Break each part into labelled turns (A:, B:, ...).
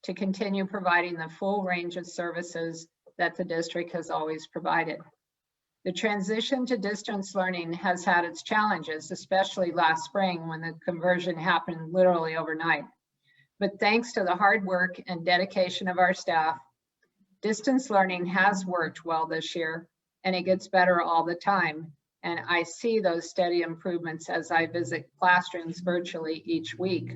A: to continue providing the full range of services that the district has always provided. The transition to distance learning has had its challenges, especially last spring when the conversion happened literally overnight. But thanks to the hard work and dedication of our staff, distance learning has worked well this year, and it gets better all the time. And I see those steady improvements as I visit classrooms virtually each week.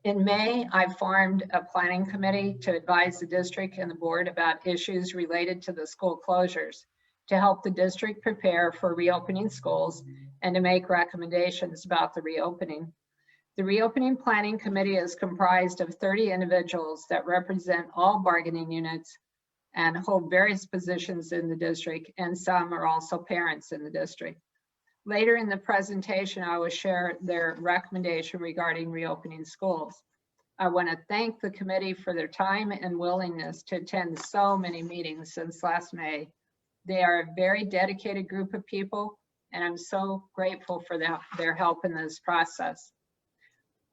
A: In May, I formed a planning committee to advise the district and the board about issues related to the school closures, to help the district prepare for reopening schools and to make recommendations about the reopening. The Reopening Planning Committee is comprised of 30 individuals that represent all bargaining units and hold various positions in the district, and some are also parents in the district. Later in the presentation, I will share their recommendation regarding reopening schools. I want to thank the committee for their time and willingness to attend so many meetings since last May. They are a very dedicated group of people, and I'm so grateful for their help in this process.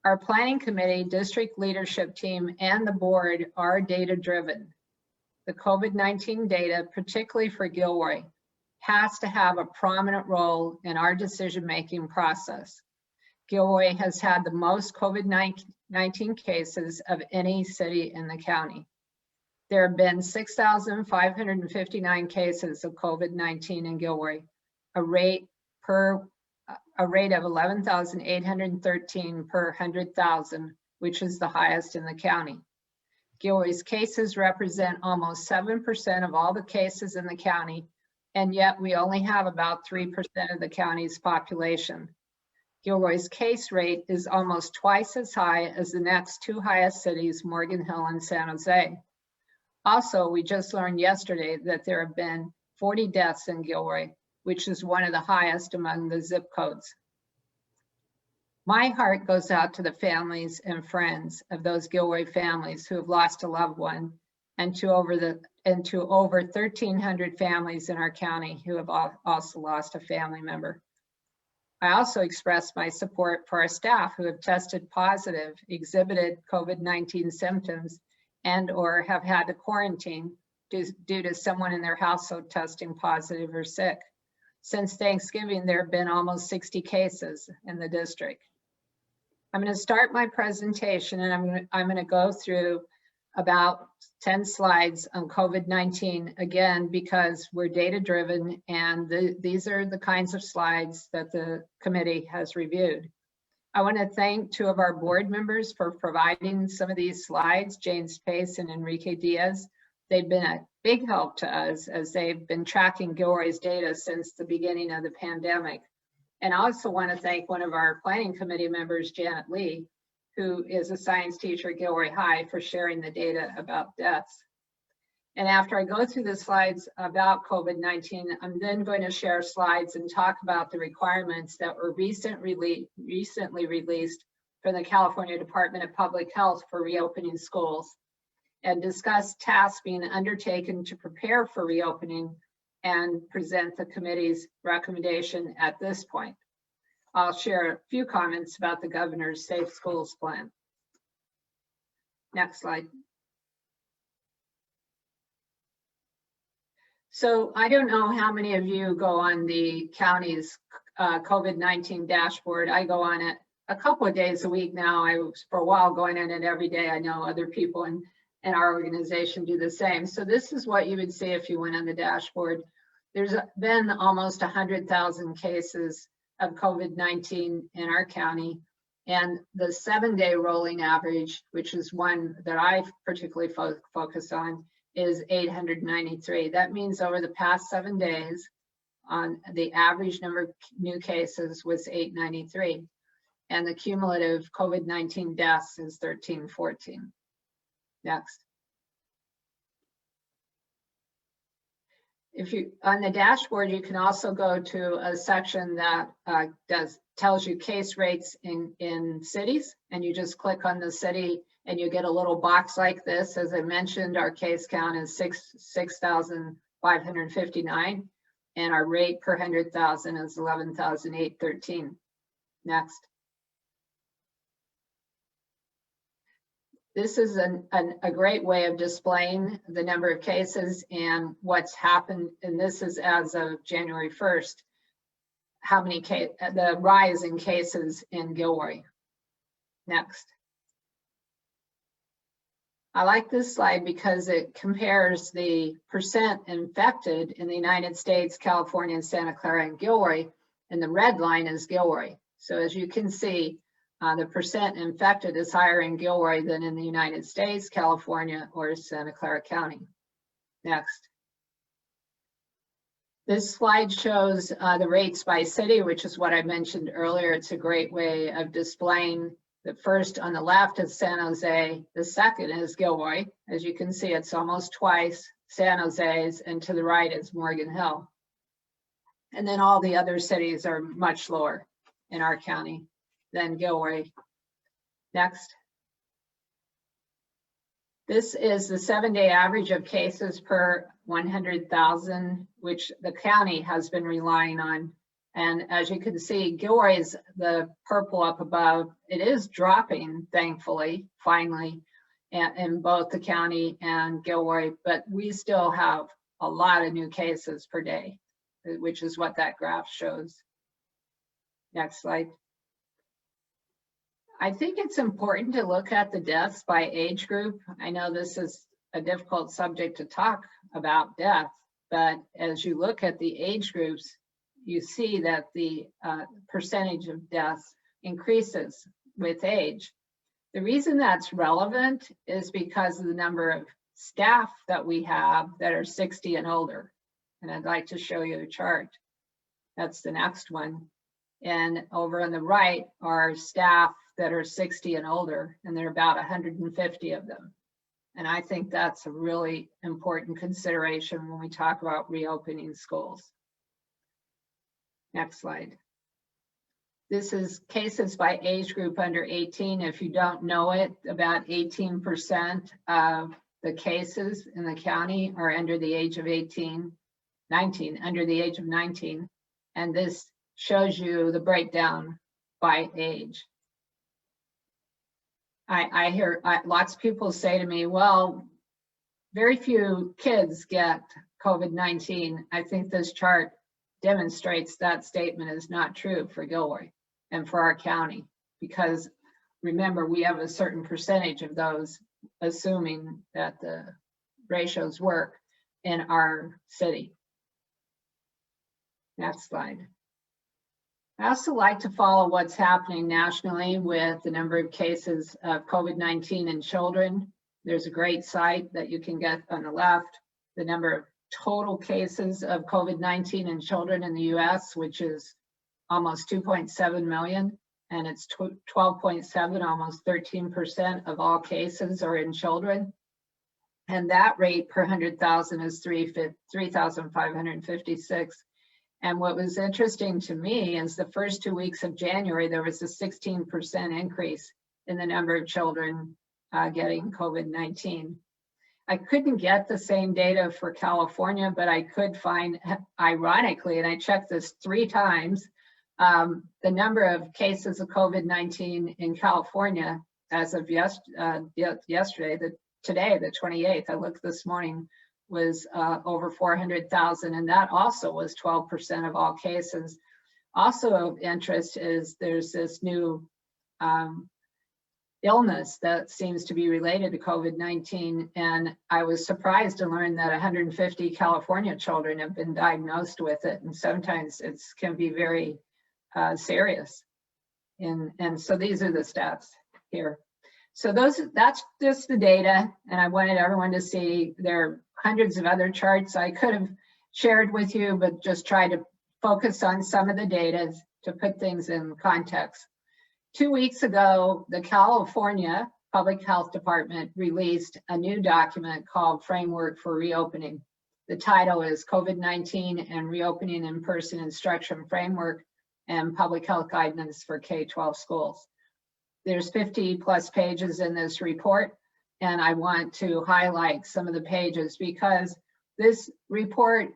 A: Our planning committee, district leadership team, and the board are data-driven. The COVID-19 data, particularly for Gilroy, has to have a prominent role in our decision-making process. Gilroy has had the most COVID-19 cases of any city in the county. There have been 6,559 cases of COVID-19 in Gilroy, a rate of 11,813 per 100,000, which is the highest in the county. Gilroy's cases represent almost 7% of all the cases in the county, and yet we only have about 3% of the county's population. Gilroy's case rate is almost twice as high as the next two highest cities, Morgan Hill and San Jose. Also, we just learned yesterday that there have been 40 deaths in Gilroy, which is one of the highest among the zip codes. My heart goes out to the families and friends of those Gilroy families who have lost a loved one, and to over 1,300 families in our county who have also lost a family member. I also express my support for our staff who have tested positive, exhibited COVID-19 symptoms, and/or have had to quarantine due to someone in their household testing positive or sick. Since Thanksgiving, there have been almost 60 cases in the district. I'm going to start my presentation, and I'm going to go through about 10 slides on COVID-19, again, because we're data-driven, and these are the kinds of slides that the committee has reviewed. I want to thank two of our board members for providing some of these slides, James Pace and Enrique Diaz. They've been a big help to us as they've been tracking Gilroy's data since the beginning of the pandemic. And I also want to thank one of our planning committee members, Janet Lee, who is a science teacher at Gilroy High, for sharing the data about deaths. And after I go through the slides about COVID-19, I'm then going to share slides and talk about the requirements that were recently released from the California Department of Public Health for reopening schools, and discuss tasks being undertaken to prepare for reopening and present the committee's recommendation at this point. I'll share a few comments about the governor's Safe Schools plan. Next slide. So I don't know how many of you go on the county's COVID-19 dashboard. I go on it a couple of days a week now. I was for a while going on it every day. I know other people in our organization do the same. So this is what you would see if you went on the dashboard. There's been almost 100,000 cases of COVID-19 in our county, and the 7-day rolling average, which is one that I particularly focus on, is 893. That means over the past 7 days, on the average number of new cases was 893, and the cumulative COVID-19 deaths is 1314. Next. If you on the dashboard, you can also go to a section that tells you case rates in cities, and you just click on the city and you get a little box like this. As I mentioned, our case count is 6,559, and our rate per 100,000 is 11,813. Next. This is a great way of displaying the number of cases and what's happened, and this is as of January 1st, how many the rise in cases in Gilroy. Next. I like this slide because it compares the percent infected in the United States, California, Santa Clara, and Gilroy, and the red line is Gilroy. So as you can see, the percent infected is higher in Gilroy than in the United States, California, or Santa Clara County. Next. This slide shows the rates by city, which is what I mentioned earlier. It's a great way of displaying. The first on the left is San Jose, the second is Gilroy. As you can see, it's almost twice San Jose's, and to the right is Morgan Hill. And then all the other cities are much lower in our county than Gilroy. Next. This is the 7-day average of cases per 100,000, which the county has been relying on. And as you can see, Gilroy is the purple up above. It is dropping, thankfully, finally, in both the county and Gilroy, but we still have a lot of new cases per day, which is what that graph shows. Next slide. I think it's important to look at the deaths by age group. I know this is a difficult subject to talk about death, but as you look at the age groups, you see that the percentage of deaths increases with age. The reason that's relevant is because of the number of staff that we have that are 60 and older. And I'd like to show you a chart. That's the next one. And over on the right are staff that are 60 and older, and there are about 150 of them. And I think that's a really important consideration when we talk about reopening schools. Next slide. This is cases by age group under 18. If you don't know it, about 18% of the cases in the county are under the age of 19, under the age of 19. And this shows you the breakdown by age. I hear lots of people say to me, well, very few kids get COVID-19. I think this chart demonstrates that statement is not true for Gilroy and for our county, because remember, we have a certain percentage of those, assuming that the ratios work in our city. Next slide. I also like to follow what's happening nationally with the number of cases of COVID-19 in children. There's a great site that you can get on the left, the number of total cases of COVID-19 in children in the US, which is almost 2.7 million, and it's 12.7, almost 13% of all cases are in children. And that rate per 100,000 is 3,556. And what was interesting to me is the first 2 weeks of January, there was a 16% increase in the number of children getting COVID-19. I couldn't get the same data for California, but I could find, ironically, and I checked this 3 times, the number of cases of COVID-19 in California as of yesterday, today, the 28th, I looked this morning, was over 400,000, and that also was 12% of all cases. Also of interest is there's this new illness that seems to be related to COVID-19, and I was surprised to learn that 150 California children have been diagnosed with it, and sometimes it can be very serious. And so these are the stats here. So that's just the data, and I wanted everyone to see there are hundreds of other charts I could have shared with you, but just try to focus on some of the data to put things in context. 2 weeks ago, the California Public Health Department released a new document called Framework for Reopening. The title is COVID-19 and Reopening In-Person Instruction Framework and Public Health Guidance for K-12 Schools. There's 50+ pages in this report, and I want to highlight some of the pages because this report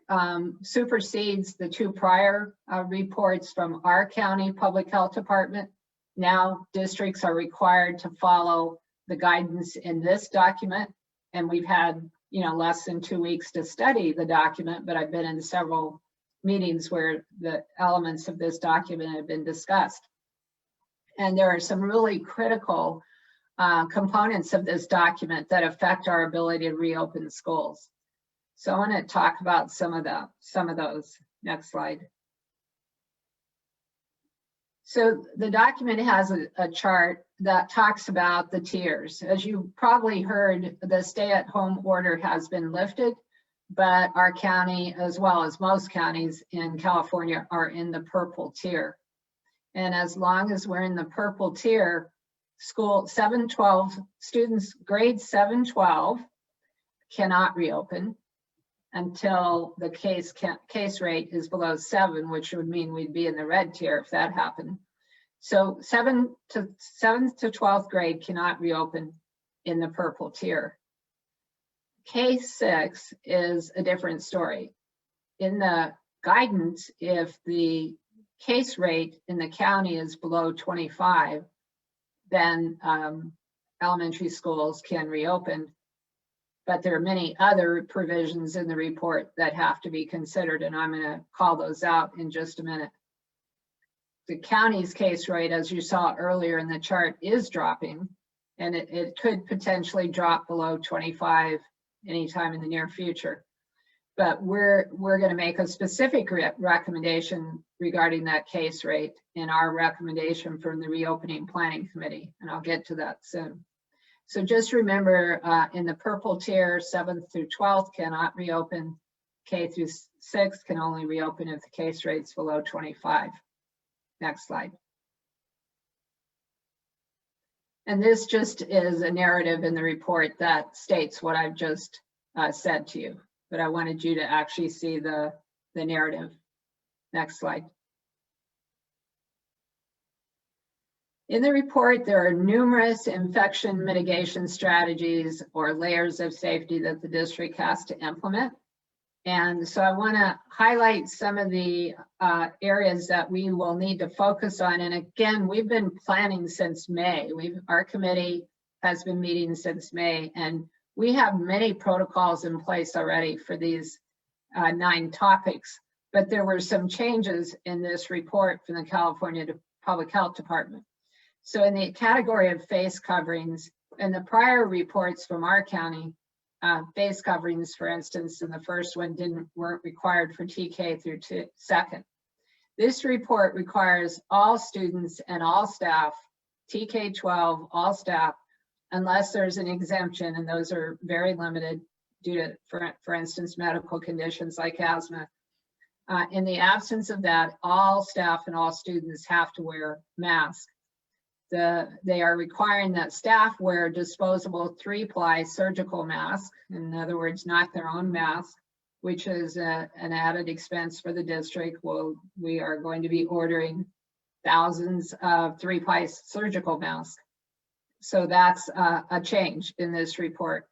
A: supersedes the 2 prior reports from our county public health department. Now districts are required to follow the guidance in this document, and we've had, less than 2 weeks to study the document, but I've been in several meetings where the elements of this document have been discussed. And there are some really critical components of this document that affect our ability to reopen schools. So I want to talk about some of those. Next slide. So the document has a chart that talks about the tiers. As you probably heard, the stay-at-home order has been lifted, but our county, as well as most counties in California, are in the purple tier. And as long as we're in the purple tier, school 7-12 students, grade 7-12, cannot reopen until the case rate is below 7, which would mean we'd be in the red tier if that happened. So 7th to 12th grade cannot reopen in the purple tier. K6 is a different story. In the guidance, if the case rate in the county is below 25, then elementary schools can reopen. But there are many other provisions in the report that have to be considered, and I'm going to call those out in just a minute. The county's case rate, as you saw earlier in the chart, is dropping, and it could potentially drop below 25 anytime in the near future. But we're going to make a specific recommendation regarding that case rate in our recommendation from the Reopening Planning Committee, and I'll get to that soon. So just remember, in the purple tier, 7th through 12th cannot reopen. K through 6th can only reopen if the case rate's below 25. Next slide. And this just is a narrative in the report that states what I've just said to you, but I wanted you to actually see the narrative. Next slide. In the report, there are numerous infection mitigation strategies or layers of safety that the district has to implement. And so I want to highlight some of the areas that we will need to focus on. And again, we've been planning since May. Our committee has been meeting since May, and we have many protocols in place already for these 9 topics. But there were some changes in this report from the California Public Health Department. So in the category of face coverings, in the prior reports from our county, face coverings, for instance, in the first one weren't required for TK through second. This report requires all students and all staff, TK-12, all staff, unless there's an exemption, and those are very limited due to, for instance, medical conditions like asthma. In the absence of that, all staff and all students have to wear masks. They are requiring that staff wear disposable 3-ply surgical masks, in other words, not their own mask, which is an added expense for the district. We are going to be ordering thousands of 3-ply surgical masks. So that's a change in this report.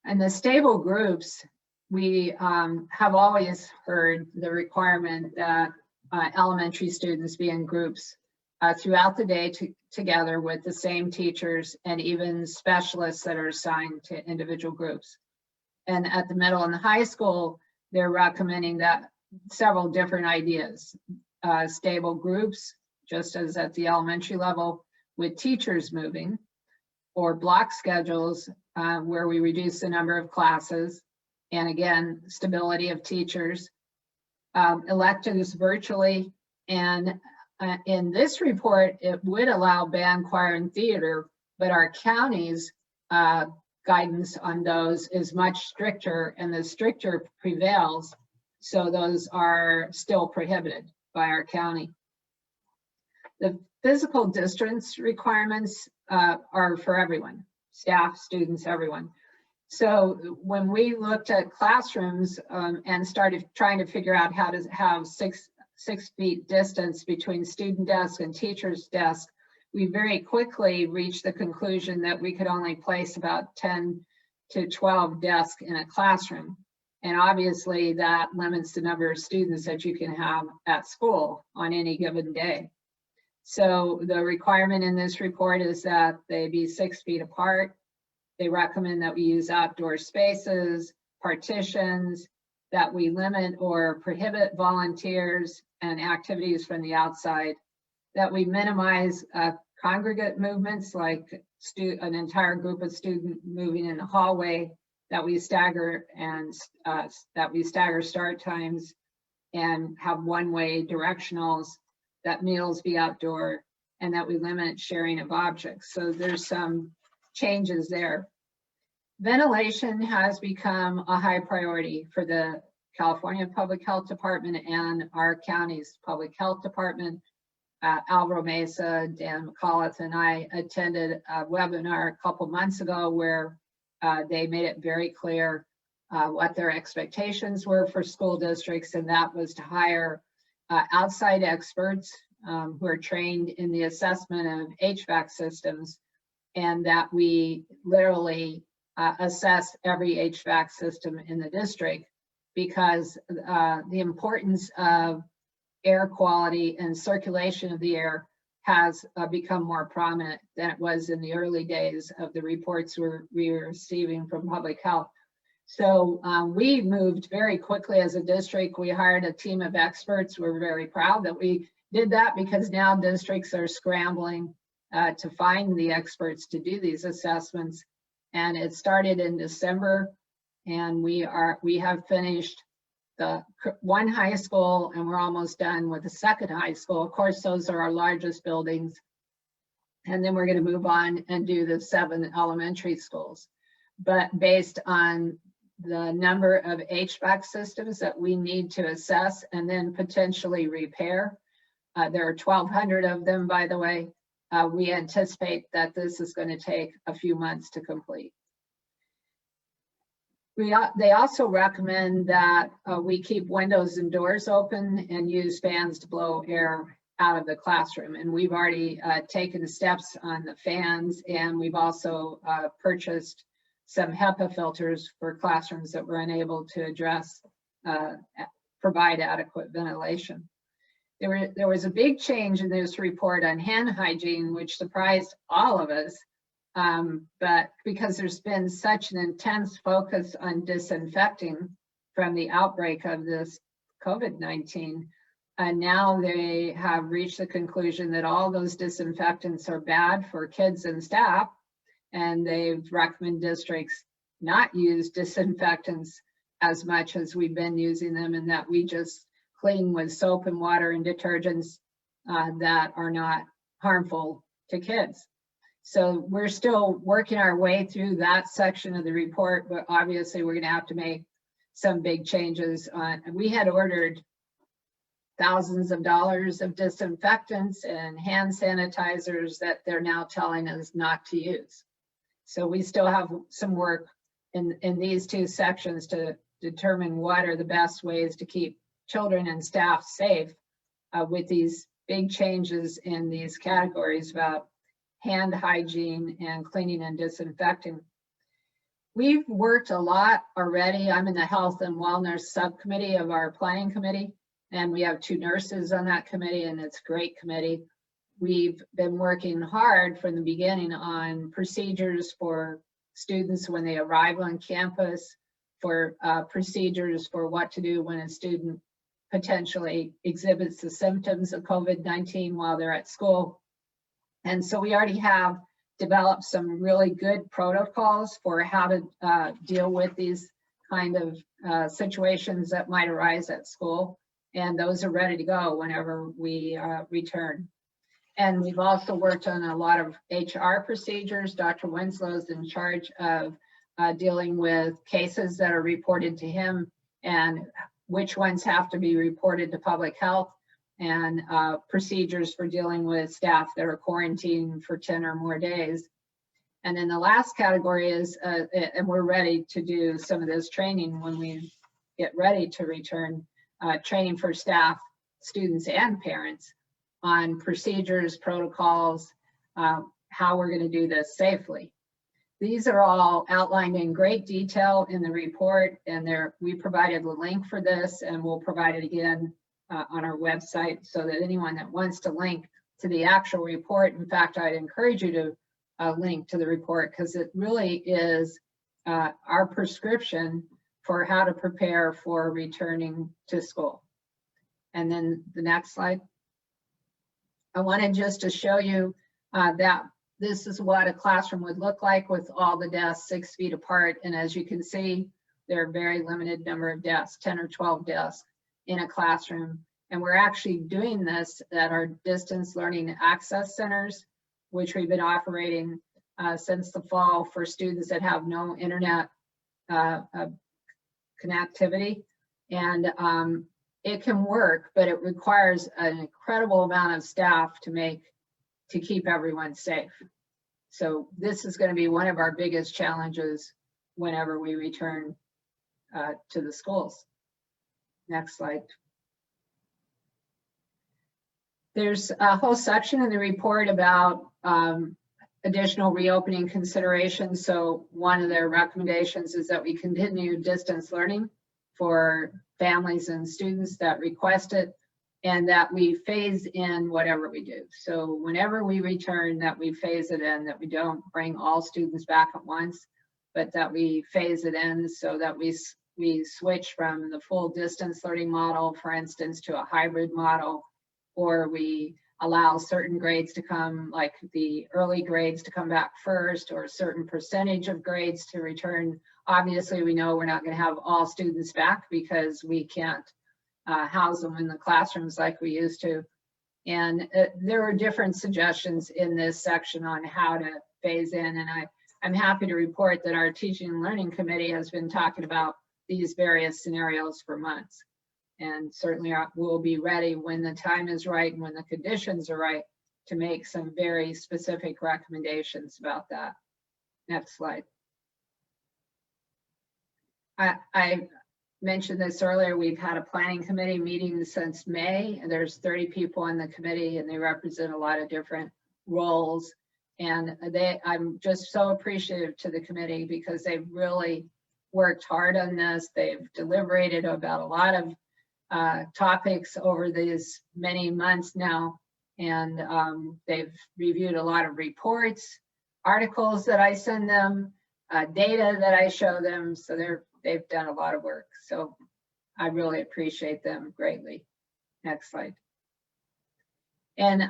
A: And the stable groups, we have always heard the requirement that elementary students be in groups throughout the day together with the same teachers and even specialists that are assigned to individual groups. And at the middle and the high school, they're recommending that several different ideas. Stable groups, just as at the elementary level, with teachers moving, or block schedules where we reduce the number of classes, and again, stability of teachers, electives virtually, and in this report, it would allow band, choir, and theater, but our county's guidance on those is much stricter, and the stricter prevails, so those are still prohibited by our county. The physical distance requirements are for everyone, staff, students, everyone. So when we looked at classrooms and started trying to figure out how to have 6 feet distance between student desk and teacher's desk, we very quickly reached the conclusion that we could only place about 10 to 12 desks in a classroom. And obviously that limits the number of students that you can have at school on any given day. So the requirement in this report is that they be 6 feet apart. They recommend that we use outdoor spaces, partitions, that we limit or prohibit volunteers and activities from the outside, that we minimize congregate movements like an entire group of students moving in the hallway, that we stagger start times and have one-way directionals, that meals be outdoor, and that we limit sharing of objects. So there's some changes there. Ventilation has become a high priority for the California Public Health Department and our county's public health department. Alvaro Mesa, Dan McAuliffe, and I attended a webinar a couple months ago where they made it very clear what their expectations were for school districts, and that was to hire outside experts who are trained in the assessment of HVAC systems, and that we literally assess every HVAC system in the district, because the importance of air quality and circulation of the air has become more prominent than it was in the early days of the reports we were receiving from public health. So we moved very quickly as a district. We hired a team of experts. We're very proud that we did that, because now districts are scrambling to find the experts to do these assessments. And it started in December, and we have finished the one high school, and we're almost done with the second high school. Of course, those are our largest buildings. And then we're going to move on and do the 7 elementary schools. But based on the number of HVAC systems that we need to assess and then potentially repair, there are 1,200 of them, by the way. We anticipate that this is going to take a few months to complete. They also recommend that we keep windows and doors open and use fans to blow air out of the classroom. And we've already taken steps on the fans, and we've also purchased some HEPA filters for classrooms that were unable to provide adequate ventilation. There was a big change in this report on hand hygiene, which surprised all of us. But because there's been such an intense focus on disinfecting from the outbreak of this COVID-19, now they have reached the conclusion that all those disinfectants are bad for kids and staff, and they've recommended districts not use disinfectants as much as we've been using them, and that we just clean with soap and water and detergents that are not harmful to kids. So we're still working our way through that section of the report, but obviously we're going to have to make some big changes. We had ordered thousands of dollars of disinfectants and hand sanitizers that they're now telling us not to use. So we still have some work in these 2 sections to determine what are the best ways to keep children and staff safe with these big changes in these categories about hand hygiene and cleaning and disinfecting. We've worked a lot already. I'm in the health and wellness subcommittee of our planning committee, and we have 2 nurses on that committee, and it's a great committee. We've been working hard from the beginning on procedures for students when they arrive on campus, for procedures for what to do when a student potentially exhibits the symptoms of COVID-19 while they're at school. And so we already have developed some really good protocols for how to deal with these kind of situations that might arise at school. And those are ready to go whenever we return. And we've also worked on a lot of HR procedures. Dr. Winslow is in charge of dealing with cases that are reported to him and which ones have to be reported to public health, and procedures for dealing with staff that are quarantined for 10 or more days. And then the last category is, and we're ready to do some of this training when we get ready to return, training for staff, students, and parents on procedures, protocols, how we're going to do this safely. These are all outlined in great detail in the report, and we provided a link for this, and we'll provide it again on our website so that anyone that wants to link to the actual report. In fact, I'd encourage you to link to the report because it really is our prescription for how to prepare for returning to school. And then the next slide. I wanted just to show you that this is what a classroom would look like with all the desks 6 feet apart. And as you can see, there are very limited number of desks, 10 or 12 desks in a classroom. And we're actually doing this at our distance learning access centers, which we've been operating since the fall for students that have no internet connectivity. And it can work, but it requires an incredible amount of staff to keep everyone safe. So this is going to be one of our biggest challenges whenever we return to the schools. Next slide. There's a whole section in the report about additional reopening considerations. So one of their recommendations is that we continue distance learning for families and students that request it, and that we phase in whatever we do. So whenever we return, that we phase it in, that we don't bring all students back at once, but that we phase it in so that we switch from the full distance learning model, for instance, to a hybrid model, or we allow certain grades to come, like the early grades to come back first, or a certain percentage of grades to return. Obviously, we know we're not going to have all students back because we can't house them in the classrooms like we used to. And there were different suggestions in this section on how to phase in. And I'm happy to report that our Teaching and Learning Committee has been talking about these various scenarios for months. And certainly we'll be ready when the time is right and when the conditions are right to make some very specific recommendations about that. Next slide. I mentioned this earlier, we've had a planning committee meeting since May, and there's 30 people on the committee, and they represent a lot of different roles. And I'm just so appreciative to the committee because they've really worked hard on this. They've deliberated about a lot of topics over these many months now, and they've reviewed a lot of reports, articles that I send them, data that I show them. So they've done a lot of work. So I really appreciate them greatly. Next slide. And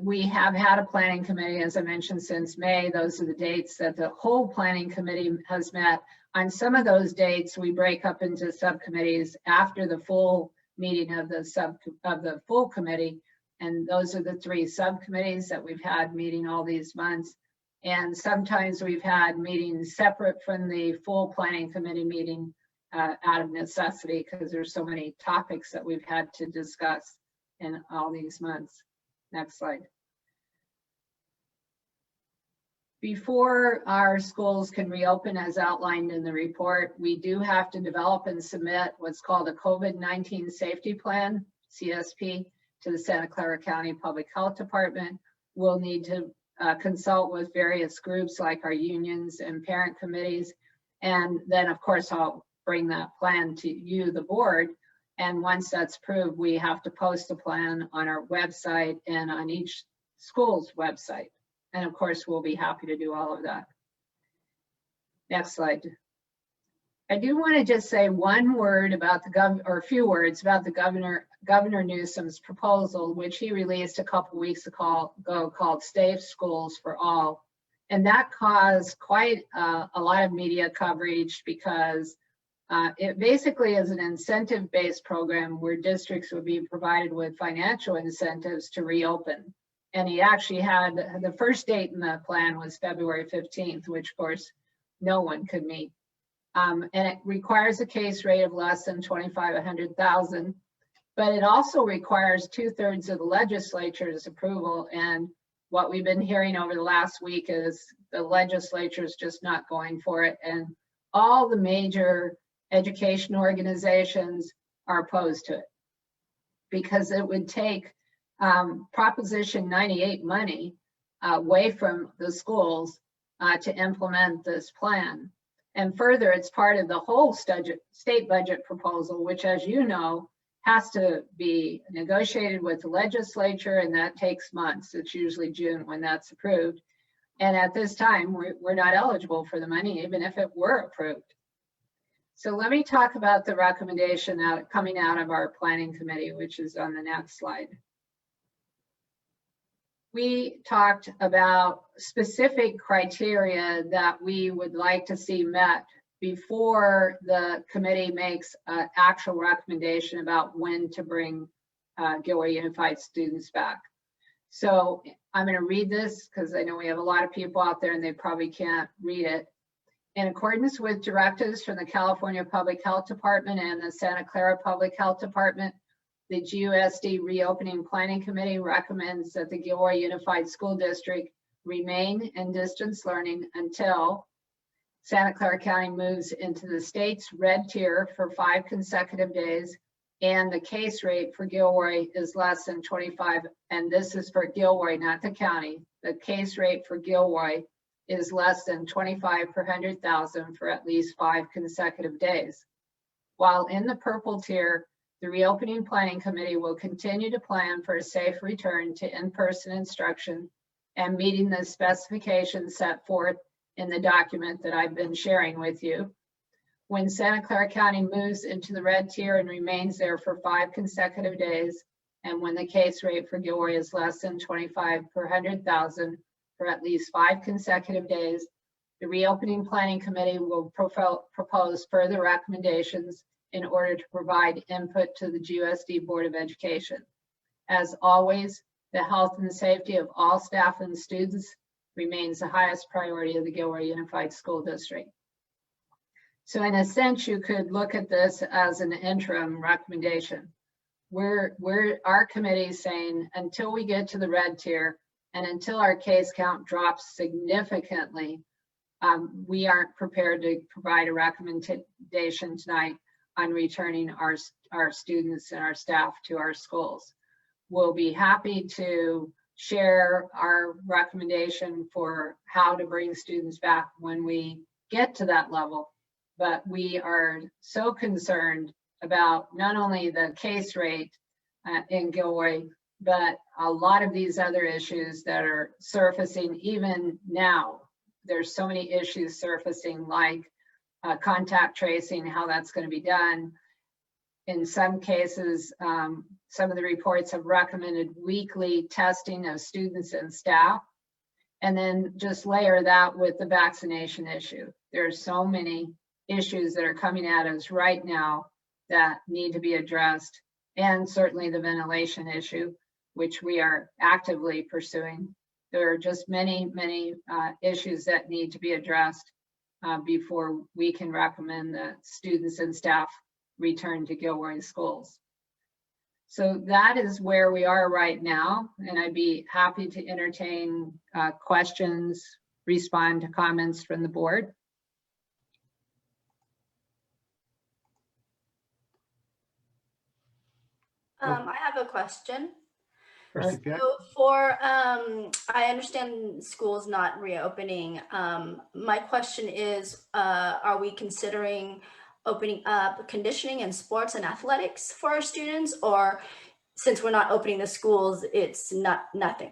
A: we have had a planning committee, as I mentioned, since May. Those are the dates that the whole planning committee has met. On some of those dates, we break up into subcommittees after the full meeting of the full committee. And those are the 3 subcommittees that we've had meeting all these months. And sometimes we've had meetings separate from the full planning committee meeting out of necessity because there's so many topics that we've had to discuss in all these months. Next slide. Before our schools can reopen as outlined in the report, we do have to develop and submit what's called a COVID-19 Safety Plan, CSP, to the Santa Clara County Public Health Department. We'll need to consult with various groups like our unions and parent committees. And then of course, I'll bring that plan to you, the board. And once that's approved, we have to post the plan on our website and on each school's website. And of course, we'll be happy to do all of that. Next slide. I do want to just say one word about or a few words about the Governor Newsom's proposal, which he released a couple weeks ago called Safe Schools for All. And that caused quite a lot of media coverage because it basically is an incentive-based program where districts would be provided with financial incentives to reopen. And he actually had the first date in the plan was February 15th, which of course no one could meet. And it requires a case rate of less than 100,000, but it also requires 2/3 of the legislature's approval. And what we've been hearing over the last week is the legislature is just not going for it. And all the major education organizations are opposed to it because it would take Proposition 98 money away from the schools to implement this plan. And further, it's part of the whole state budget proposal, which, as you know, has to be negotiated with the legislature, and that takes months. It's usually June when that's approved. And at this time, we're not eligible for the money, even if it were approved. So let me talk about the recommendation coming out of our planning committee, which is on the next slide. We talked about specific criteria that we would like to see met before the committee makes an actual recommendation about when to bring Gilroy Unified students back. So I'm going to read this because I know we have a lot of people out there and they probably can't read it. In accordance with directives from the California Public Health Department and the Santa Clara Public Health Department, the GUSD Reopening Planning Committee recommends that the Gilroy Unified School District remain in distance learning until Santa Clara County moves into the state's red tier for 5 consecutive days, and the case rate for Gilroy is less than 25, and this is for Gilroy, not the county. The case rate for Gilroy is less than 25 per 100,000 for at least 5 consecutive days. While in the purple tier, the Reopening Planning Committee will continue to plan for a safe return to in-person instruction and meeting the specifications set forth in the document that I've been sharing with you. When Santa Clara County moves into the red tier and remains there for 5 consecutive days, and when the case rate for Gilroy is less than 25 per 100,000 for at least 5 consecutive days, the Reopening Planning Committee will propose further recommendations in order to provide input to the GUSD Board of Education. As always, the health and safety of all staff and students remains the highest priority of the Gilroy Unified School District. So in a sense, you could look at this as an interim recommendation. Our committee is saying until we get to the red tier and until our case count drops significantly, we aren't prepared to provide a recommendation tonight on returning our students and our staff to our schools. We'll be happy to share our recommendation for how to bring students back when we get to that level. But we are so concerned about not only the case rate in Gilroy, but a lot of these other issues that are surfacing even now. There's so many issues surfacing, like contact tracing, how that's going to be done. In some cases, some of the reports have recommended weekly testing of students and staff, and then just layer that with the vaccination issue. There's so many issues that are coming at us right now that need to be addressed, and certainly the ventilation issue, which we are actively pursuing. There are just many issues that need to be addressed before we can recommend that students and staff return to Gilroy schools. So that is where we are right now, and I'd be happy to entertain questions, respond to comments from the board.
B: I have a question.
C: So
B: for, I understand schools not reopening. My question is, are we considering opening up conditioning and sports and athletics for our students, or since we're not opening the schools, it's nothing?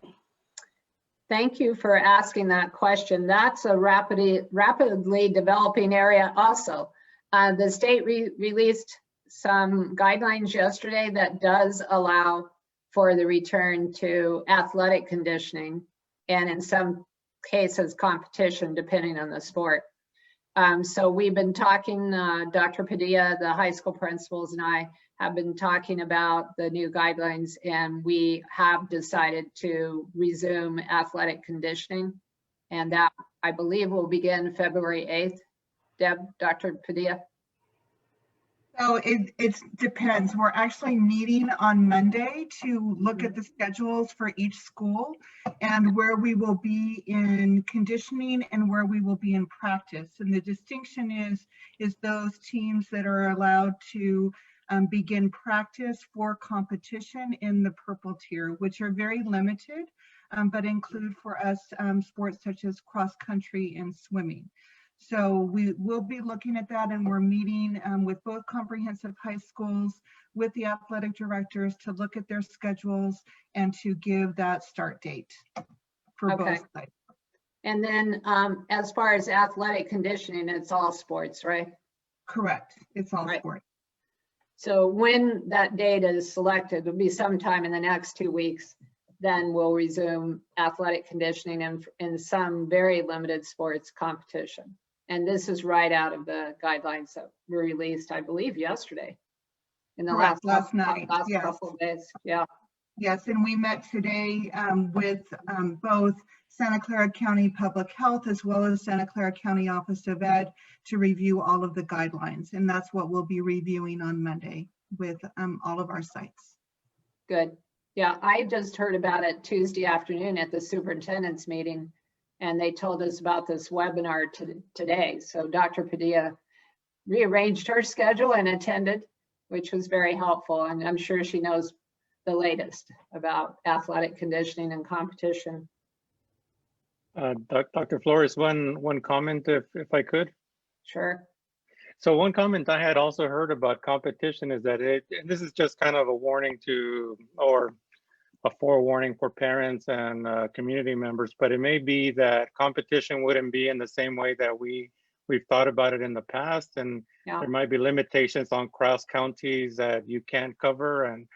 A: Thank you for asking that question. That's a rapidly developing area also. The state released some guidelines yesterday that does allow for the return to athletic conditioning, and in some cases competition, depending on the sport. So we've been talking, Dr. Padilla, the high school principals, and I have been talking about the new guidelines, and we have decided to resume athletic conditioning, and that I believe will begin February 8th. Dr. Padilla?
C: So it depends. We're actually meeting on Monday to look at the schedules for each school and where we will be in conditioning and where we will be in practice. And the distinction is those teams that are allowed to begin practice for competition in the purple tier, which are very limited, but include for us sports such as cross country and swimming. So we will be looking at that, and we're meeting with both comprehensive high schools with the athletic directors to look at their schedules and to give that start date for
A: Okay.
C: both sites.
A: And then as far as athletic conditioning, it's all sports, right?
C: Correct. It's all
A: Right.
C: sport.
A: So when that date is selected, it'll be sometime in the next 2 weeks, then we'll resume athletic conditioning in some very limited sports competition. And this is right out of the guidelines that were released, I believe, yesterday. In the
C: Correct, last night,
A: last
C: yes.
A: couple of days, yeah.
C: Yes, and we met today with both Santa Clara County Public Health as well as Santa Clara County Office of Ed to review all of the guidelines. And that's what we'll be reviewing on Monday with all of our sites.
A: Good. Yeah, I just heard about it Tuesday afternoon at the superintendent's meeting, and they told us about this webinar today. So Dr. Padilla rearranged her schedule and attended, which was very helpful. And I'm sure she knows the latest about athletic conditioning and competition.
D: Dr. Flores, one comment, if I could.
A: Sure.
D: So one comment I had also heard about competition is that and this is just kind of a warning to, or a forewarning for parents and community members, but it may be that competition wouldn't be in the same way that we've thought about it in the past, and there might be limitations on cross counties that you can't cover, and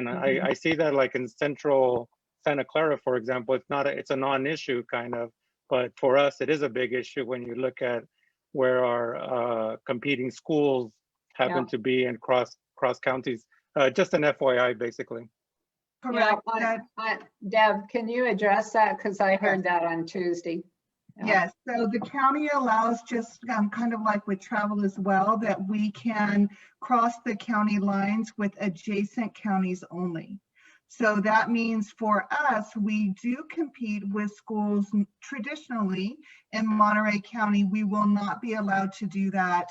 D: I see that like in central Santa Clara, for example, it's a non-issue kind of, but for us it is a big issue when you look at where our competing schools happen to be in cross counties. Just an FYI, basically.
C: Correct.
A: Yeah, Deb, can you address that? Because I heard that on Tuesday.
C: Yes, so the county allows just kind of like with travel as well, that we can cross the county lines with adjacent counties only. So that means for us, we do compete with schools traditionally in Monterey County. We will not be allowed to do that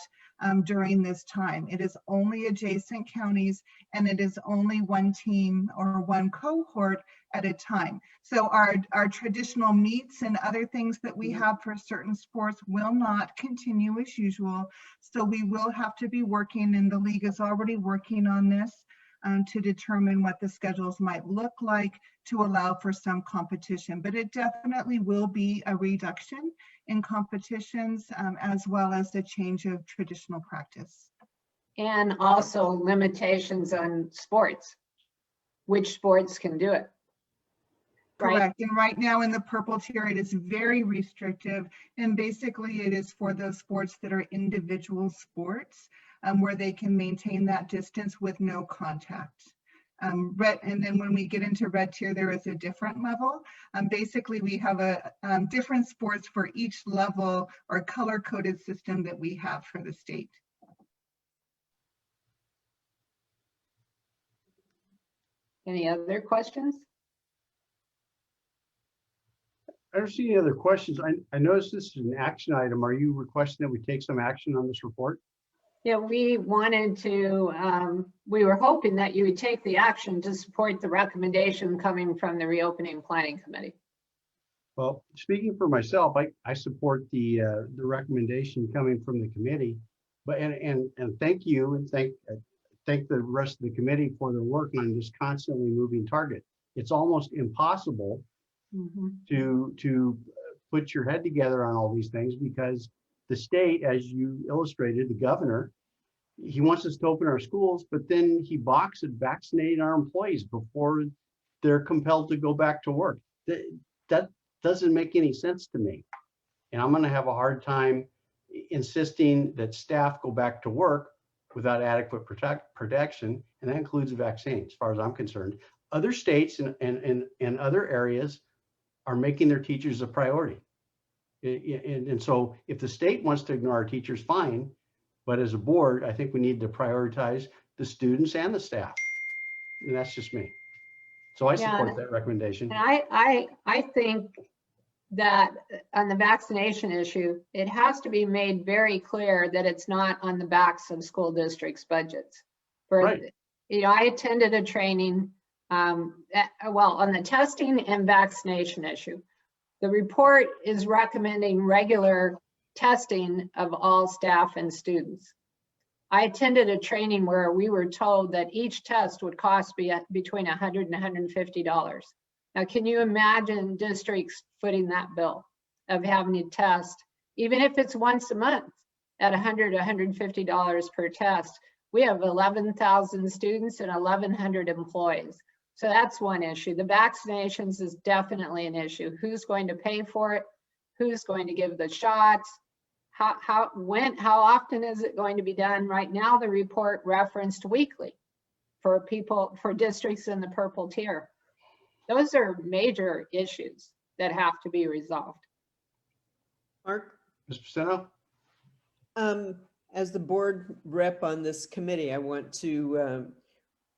C: during this time. It is only adjacent counties, and it is only one team or one cohort at a time. So our traditional meets and other things that we have for certain sports will not continue as usual. So we will have to be working, and the league is already working on this, to determine what the schedules might look like to allow for some competition. But it definitely will be a reduction in competitions as well as a change of traditional practice.
A: And also limitations on sports, which sports can do it. Right?
C: Correct. And right now in the purple tier, it is very restrictive. And basically it is for those sports that are individual sports where they can maintain that distance with no contact. Red, and then when we get into red tier, there is a different level. Basically, we have a different sports for each level or color-coded system that we have for the state.
A: Any other questions?
E: I don't see any other questions. I noticed this is an action item. Are you requesting that we take some action on this report?
A: Yeah, we wanted to, we were hoping that you would take the action to support the recommendation coming from the Reopening Planning Committee.
E: Well, speaking for myself, I support the recommendation coming from the committee, but and thank you, and thank the rest of the committee for their work on this constantly moving target. It's almost impossible to put your head together on all these things, because the state, as you illustrated, the governor, he wants us to open our schools, but then he balks at vaccinating our employees before they're compelled to go back to work. That doesn't make any sense to me. And I'm going to have a hard time insisting that staff go back to work without adequate protection, and that includes the vaccine, as far as I'm concerned. Other states and other areas are making their teachers a priority. And so if the state wants to ignore our teachers, fine. But as a board, I think we need to prioritize the students and the staff. And that's just me. So I support that recommendation.
A: And I think that on the vaccination issue, it has to be made very clear that it's not on the backs of school districts' budgets.
E: Right.
A: You know, I attended a training, well, on the testing and vaccination issue. The report is recommending regular testing of all staff and students. I attended a training where we were told that each test would cost between $100 and $150. Now, can you imagine districts footing that bill of having to test, even if it's once a month, at $100 to $150 per test? We have 11,000 students and 1,100 employees. So that's one issue. The vaccinations is definitely an issue. Who's going to pay for it? Who's going to give the shots? How often is it going to be done? Right now, the report referenced weekly for districts in the purple tier. Those are major issues that have to be resolved.
F: Mark,
E: Ms. Pacino?
F: as the board rep on this committee, I want to,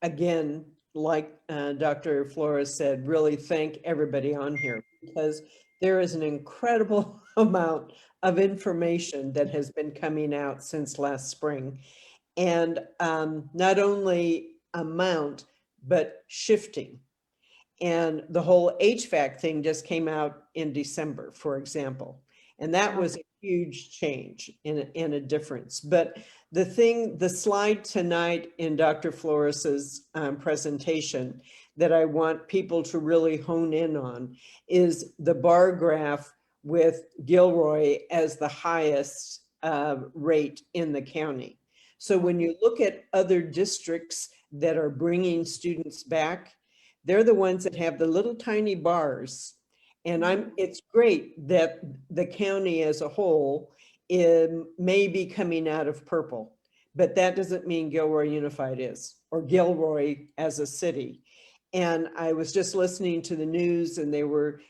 F: again, like Dr. Flores said, really thank everybody on here, because there is an incredible amount of information that has been coming out since last spring. And not only amount, but shifting. And the whole HVAC thing just came out in December, for example. And that was a huge change in a difference. But the slide tonight in Dr. Flores's presentation that I want people to really hone in on is the bar graph with Gilroy as the highest rate in the county. So when you look at other districts that are bringing students back, they're the ones that have the little tiny bars. And it's great that the county as a whole may be coming out of purple, but that doesn't mean Gilroy Unified is, or Gilroy as a city. And I was just listening to the news, and they were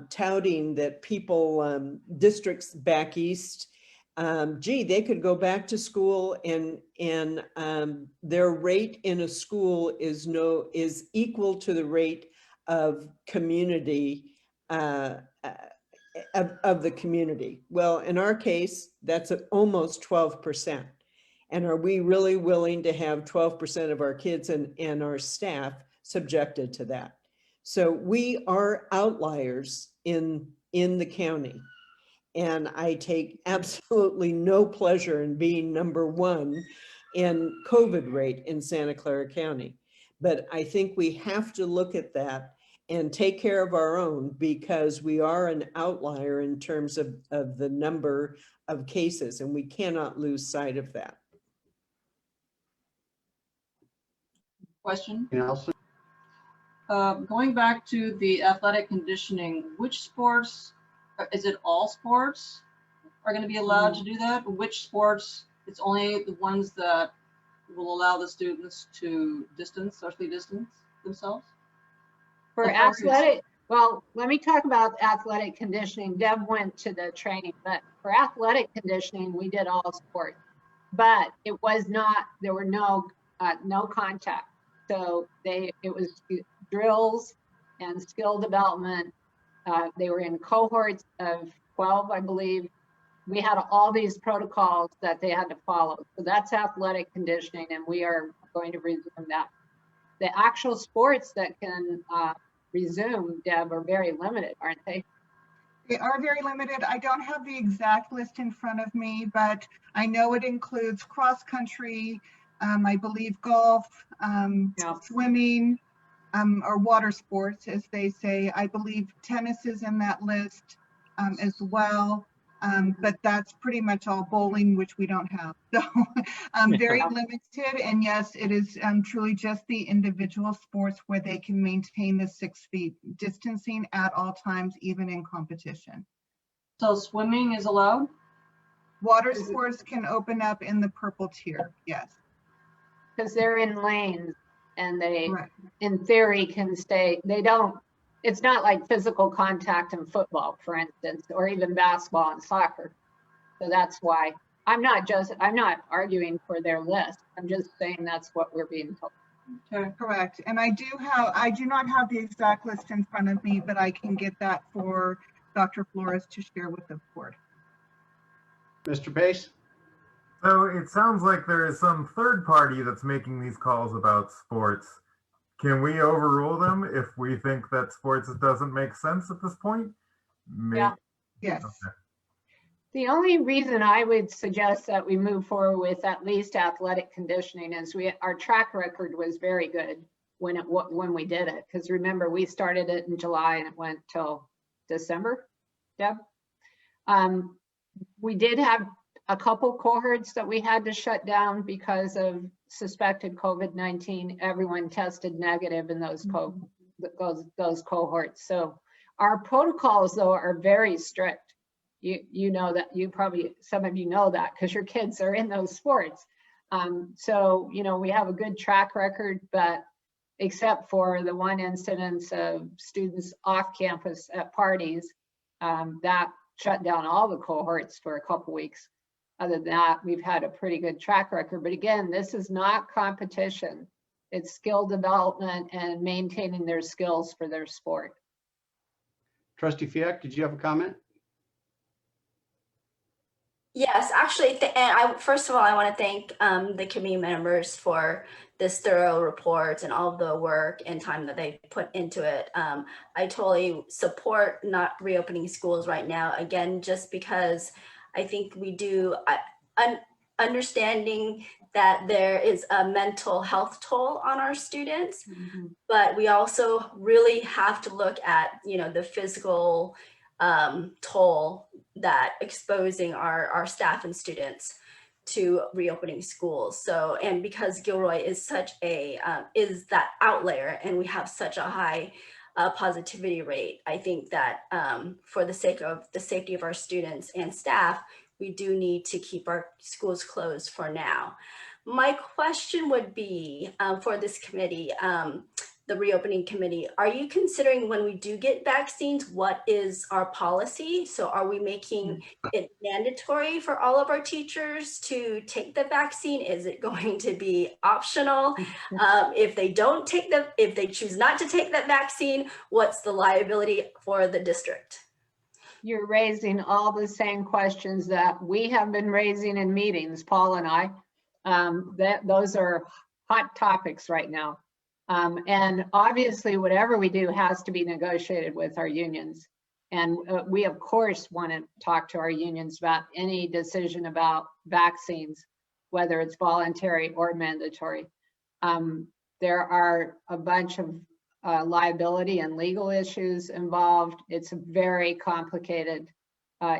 F: touting that districts back east, they could go back to school and their rate in a school is equal to the rate of community of the community. Well, in our case, that's almost 12%. And are we really willing to have 12% of our kids and our staff subjected to that? So we are outliers in the county. And I take absolutely no pleasure in being #1 in COVID rate in Santa Clara County. But I think we have to look at that and take care of our own, because we are an outlier in terms of the number of cases, and we cannot lose sight of that.
G: Question.
E: Nelson?
G: Going back to the athletic conditioning, which sports, is it all sports are going to be allowed to do that? Which sports, it's only the ones that will allow the students to socially distance themselves?
A: For athletic, well, let me talk about athletic conditioning. Deb went to the training, but for athletic conditioning, we did all sports, but it was not, there were no contact. So it was drills and skill development. They were in cohorts of 12, I believe. We had all these protocols that they had to follow. So that's athletic conditioning, and we are going to resume that. The actual sports that can resume, Deb, are very limited, aren't they?
C: They are very limited. I don't have the exact list in front of me, but I know it includes cross country, I believe golf, swimming, or water sports, as they say. I believe tennis is in that list as well. But that's pretty much all. Bowling, which we don't have. So very limited. And yes, it is truly just the individual sports where they can maintain the 6 feet distancing at all times, even in competition.
G: So swimming is allowed?
C: Water sports can open up in the purple tier, yes.
A: Because they're in lanes, and they,
C: Correct.
A: in theory, can stay. It's not like physical contact in football, for instance, or even basketball and soccer. So that's why I'm not arguing for their list. I'm just saying that's what we're being told.
C: Okay. Correct. And I do not have the exact list in front of me, but I can get that for Dr. Flores to share with the board.
E: Mr. Pace?
H: So it sounds like there is some third party that's making these calls about sports. Can we overrule them if we think that sports doesn't make sense at this point?
A: Yeah.
C: Yes.
H: Okay.
A: The only reason I would suggest that we move forward with at least athletic conditioning is our track record was very good when we did it. Because remember, we started it in July and it went till December. Deb? We did have a couple cohorts that we had to shut down because of suspected COVID-19. Everyone tested negative in those cohorts. So our protocols, though, are very strict. You know that, some of you know that because your kids are in those sports. So, we have a good track record, but except for the one incidence of students off campus at parties, that shut down all the cohorts for a couple weeks. Other than that, we've had a pretty good track record. But again, this is not competition. It's skill development and maintaining their skills for their sport.
E: Trustee Fiak, did you have a comment?
B: Yes, actually, first of all, I want to thank the committee members for this thorough report and all of the work and time that they put into it. I totally support not reopening schools right now, again, just because I think we do, understanding that there is a mental health toll on our students, but we also really have to look at, the physical toll that exposing our staff and students to reopening schools. So, and because Gilroy is such a, is that outlier and we have such a high positivity rate, I think that for the sake of the safety of our students and staff, we do need to keep our schools closed for now. My question would be for this committee, the reopening committee, are you considering when we do get vaccines, what is our policy? So are we making it mandatory for all of our teachers to take the vaccine? Is it going to be optional? If they choose not to take that vaccine, what's the liability for the district?
A: You're raising all the same questions that we have been raising in meetings, Paul and I. Those are hot topics right now. And obviously, whatever we do has to be negotiated with our unions. And we, of course, want to talk to our unions about any decision about vaccines, whether it's voluntary or mandatory. There are a bunch of liability and legal issues involved. It's a very complicated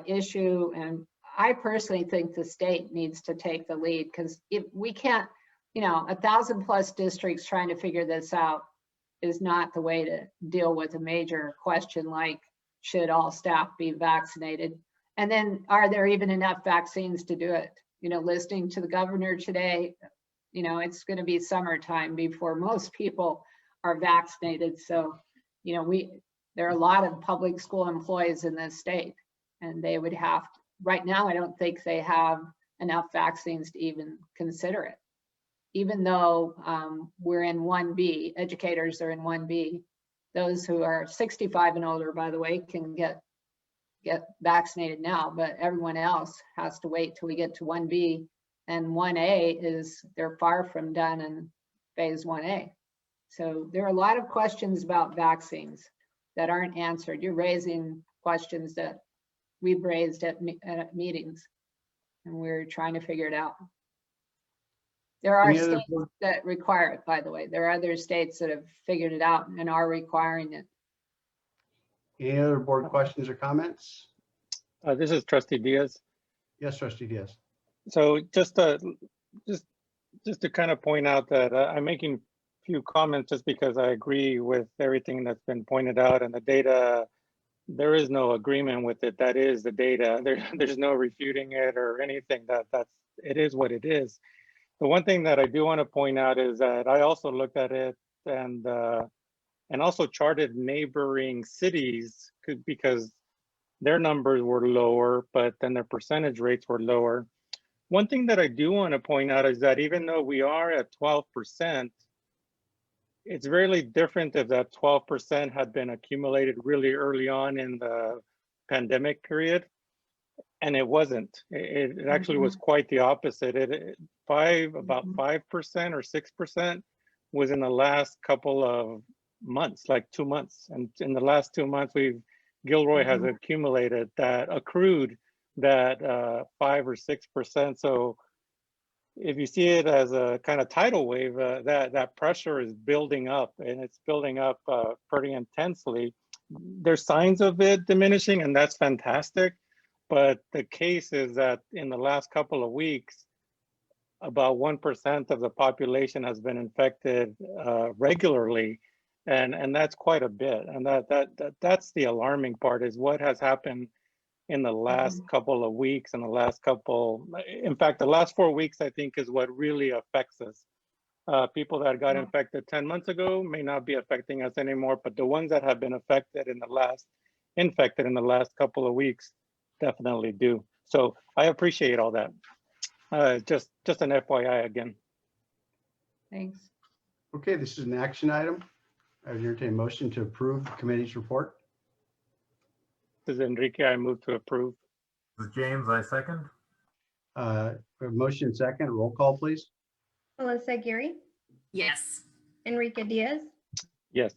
A: issue. And I personally think the state needs to take the lead, because if we can't, 1,000+ districts trying to figure this out is not the way to deal with a major question like, should all staff be vaccinated? And then are there even enough vaccines to do it? Listening to the governor today, it's going to be summertime before most people are vaccinated. So, there are a lot of public school employees in this state, and they would have to, right now, I don't think they have enough vaccines to even consider it. Even though we're in 1B, educators are in 1B. Those who are 65 and older, by the way, can get vaccinated now, but everyone else has to wait till we get to 1B. And 1A they're far from done in phase 1A. So there are a lot of questions about vaccines that aren't answered. You're raising questions that we've raised at meetings, and we're trying to figure it out. There are states that require it, by the way. There are other states that have figured it out and are requiring it.
E: Any other board questions or comments?
D: This is Trustee Diaz.
E: Yes, Trustee Diaz.
D: So just to kind of point out that I'm making a few comments just because I agree with everything that's been pointed out, and the data, there is no agreement with it. That is the data. There's no refuting it or anything. It is what it is. The one thing that I do want to point out is that I also looked at it and also charted neighboring cities because their numbers were lower, but then their percentage rates were lower. One thing that I do want to point out is that even though we are at 12%, it's really different if that 12% had been accumulated really early on in the pandemic period. And it wasn't. It actually was quite the opposite. About 5% or 6% was in the last couple of months, like 2 months. And in the last 2 months, Gilroy has accumulated that accrued that 5 or 6%. So if you see it as a kind of tidal wave, that pressure is building up, and it's building up pretty intensely. There's signs of it diminishing, and that's fantastic. But the case is that in the last couple of weeks, about 1% of the population has been infected regularly, and that's quite a bit. And that's the alarming part, is what has happened in the last couple of weeks and the last couple, in fact, the last 4 weeks, I think, is what really affects us. People that got infected 10 months ago may not be affecting us anymore, but the ones that have been infected in the last couple of weeks definitely do. So I appreciate all that. Just an FYI again.
A: Thanks.
E: Okay, this is an action item. I would entertain a motion to approve the committee's report.
D: This is Enrique. I move to approve.
H: This is James, I second.
E: We have a motion second. Roll call, please.
I: Melissa Geary,
J: Yes.
I: Enrique Diaz,
D: Yes.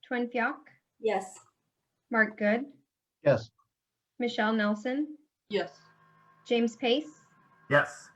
I: Twin Fioc,
B: Yes.
I: Mark Good,
E: Yes.
I: Michelle Nelson,
G: Yes.
I: James Pace,
H: Yes.